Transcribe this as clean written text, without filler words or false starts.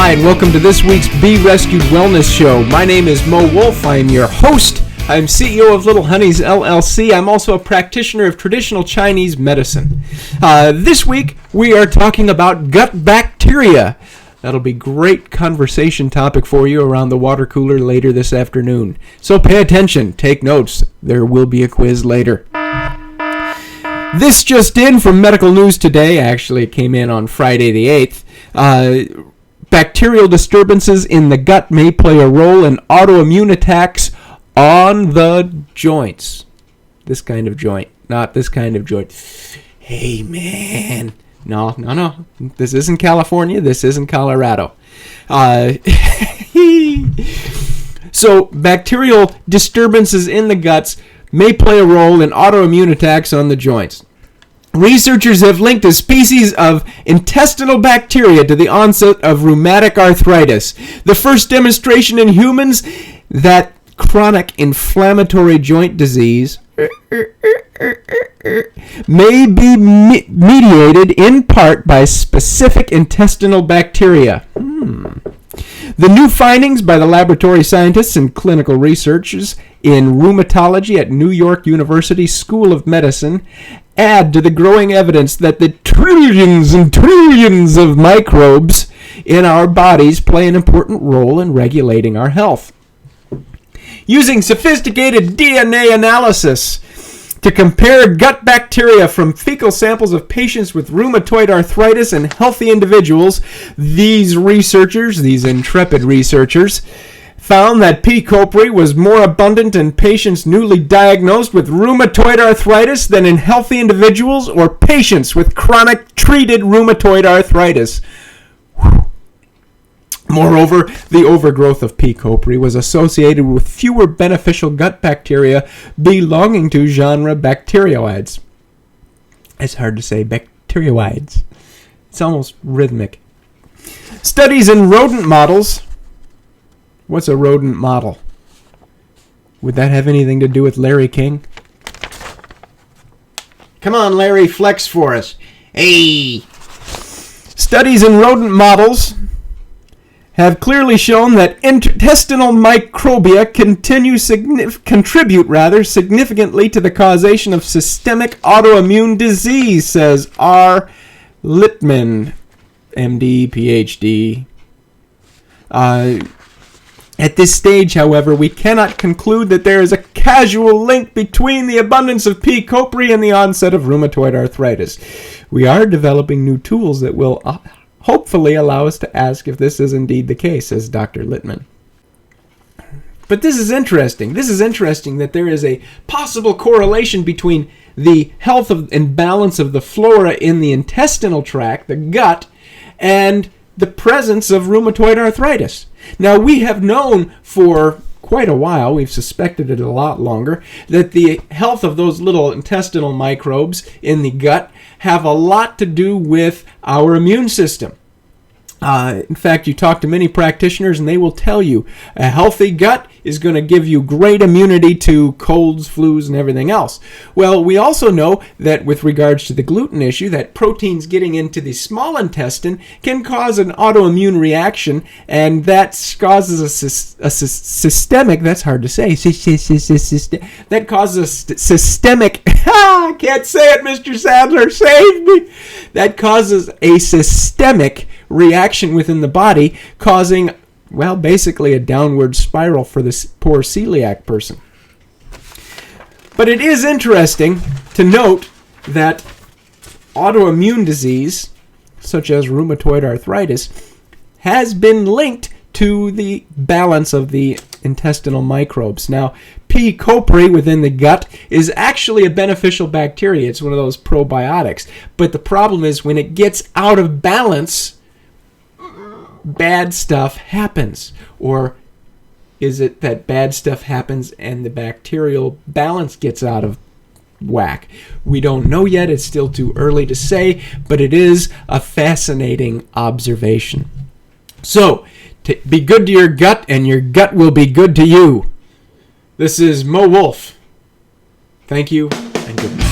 Hi, and welcome to this week's Bee Rescued Wellness Show. My name is Mo Wolf. I am your host. I'm CEO of Little Honeys, LLC. I'm also a practitioner of traditional Chinese medicine. This week, we are talking about gut bacteria. That'll be great conversation topic for you around the water cooler later this afternoon. So pay attention, take notes. There will be a quiz later. This just in from Medical News Today. Actually, it came in on Friday the 8th. Bacterial disturbances in the gut may play a role in autoimmune attacks on the joints. This kind of joint, not this kind of joint. Hey, man. No. This isn't California. This isn't Colorado. So, bacterial disturbances in the guts may play a role in autoimmune attacks on the joints. Researchers have linked a species of intestinal bacteria to the onset of rheumatic arthritis. The first demonstration in humans that chronic inflammatory joint disease may be mediated in part by specific intestinal bacteria. The new findings by the laboratory scientists and clinical researchers in rheumatology at New York University School of Medicine add to the growing evidence that the trillions and trillions of microbes in our bodies play an important role in regulating our health. Using sophisticated DNA analysis to compare gut bacteria from fecal samples of patients with rheumatoid arthritis and healthy individuals, these intrepid researchers, found that P. copri was more abundant in patients newly diagnosed with rheumatoid arthritis than in healthy individuals or patients with chronic treated rheumatoid arthritis. Moreover, the overgrowth of P. copri was associated with fewer beneficial gut bacteria belonging to genre Bacteroides. It's hard to say, Bacteroides. It's almost rhythmic. Studies in rodent models. What's a rodent model? Would that have anything to do with Larry King? Come on, Larry, flex for us. Hey! Studies in rodent models have clearly shown that intestinal microbia contribute significantly to the causation of systemic autoimmune disease, says R. Littman, MD, PhD. At this stage, however, we cannot conclude that there is a causal link between the abundance of P. copri and the onset of rheumatoid arthritis. We are developing new tools that will hopefully allow us to ask if this is indeed the case, says Dr. Littman. But this is interesting. This is interesting that there is a possible correlation between the health and balance of the flora in the intestinal tract, the gut, and the presence of rheumatoid arthritis. Now, we have known for quite a while, we've suspected it a lot longer, that the health of those little intestinal microbes in the gut have a lot to do with our immune system. In fact, you talk to many practitioners and they will tell you a healthy gut is going to give you great immunity to colds, flus, and everything else. Well, we also know that with regards to the gluten issue, that proteins getting into the small intestine can cause an autoimmune reaction, and that causes a systemic, that's hard to say, that causes a systemic, I can't say it, Mr. Sadler, save me. That causes a systemic reaction within the body, causing, well, basically a downward spiral for this poor celiac person. But it is interesting to note that autoimmune disease, such as rheumatoid arthritis, has been linked to the balance of the intestinal microbes. Now, P. copri within the gut is actually a beneficial bacteria. It's one of those probiotics. But the problem is when it gets out of balance, bad stuff happens. Or is it that bad stuff happens and the bacterial balance gets out of whack? We don't know yet. It's still too early to say, but it is a fascinating observation. So, be good to your gut, and your gut will be good to you. This is Mo Wolf. Thank you, and good night.